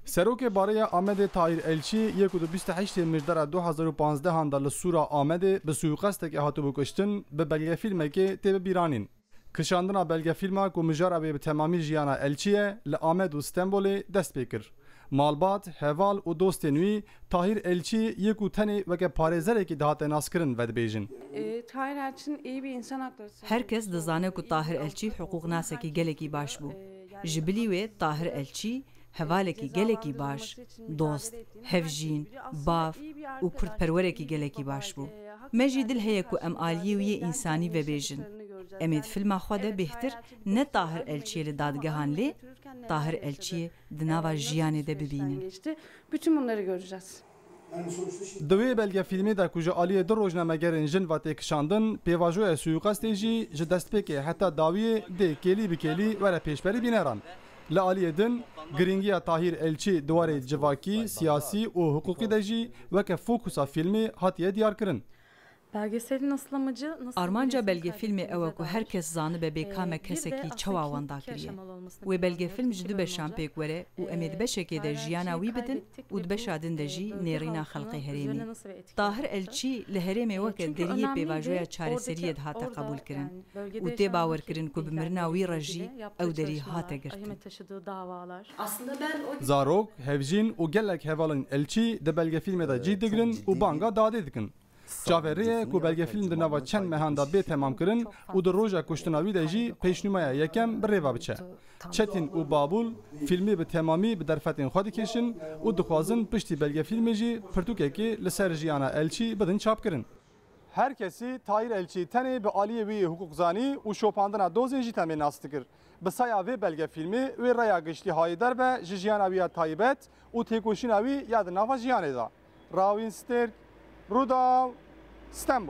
سروک باره آمد طاهر الچی 128 مرداد 2015 هندال سورا آمد به سویقست که هاتو بکشتن به بلگه فیلم که تب بیرانین کشاندنا بلگه فیلم که مجار به تمامی جیانا الچیه لآمد و استنبول دست بکر مالبات هوال و دوست نوی طاهر الچی یکو تنی وکه پارێزەرێکی که دهات ناس کرن ود بیجن طاهر الچی iyi bir insan hakları. Herkes dizane ku Tahir Elçi hukuk naseki geleki baş bu. Jibili ve Tahir Elçi hevaleki geleki baş, dost, hevjin, baf u kurtperwereki geleki baş bu. Mejî dil heye ku em aliyê wî insani vebêjin. Em ê filma xwe de bêhtir ne Tahir Elçiyê li dadgehan lê, Tahir Elçiyê di nava jiyanê de bibînin. Bütün bunları göreceğiz. دوی بلگه فیلمی در کجا عالیه در روزنامه‌گران جن و تکشاندن پیواژوی سویقستی جی ج دست پکی حتی داویه ده کلی بکلی وره پیشبری بینران لعالیه دن گرینگی طاهر الچی دواره جواکی سیاسی و حقوقی دجی و که فوکوسا فیلمی هاتیه دیار کرن Belgeselin asıl amacı nasıl Armanca belge filmi ewa ku herkes zanı be bekame keseki çawa wanda kiriye. Ve belge film ji du beşan pêk were û em ê di beşekê de jiyana wî bidin û di beşa din de jî nêrîna xelqê herêmî. Tahir Elçi li herêmê weke deriyê pêvajoya çareseriyê de hate qebûl kirin û tê bawer kirin ku bi mirina wî re jî ew derî hate girtin. زارok hevjin û gelek hevalin elçi de belge filmê de cî digirin û banga dadê dikin Çaveriye ku belge film di nava çend mehanda bê temam kirin û di roja kuştina wî de jî pêşnûmaya yekem bi rêva biçe. Çetin û Babul filmê bi temamî bi derfetên xwe dikêşin û dixwazin piştî belge filmê jî pirtûkekê li ser jiyana Elçî bidin çap kirin. Herkesî Tahir Elçî tenê bi aliyê wî hukukzanî û şopandina dozên jî temê nas dikir. Bi saya vê belge filmê wê reya giştî hayê derve ji jiyana wî ya taybet û têkoşîna wî ya di nava jiyanê da. Rawîn Sterk Rudal, İstanbul.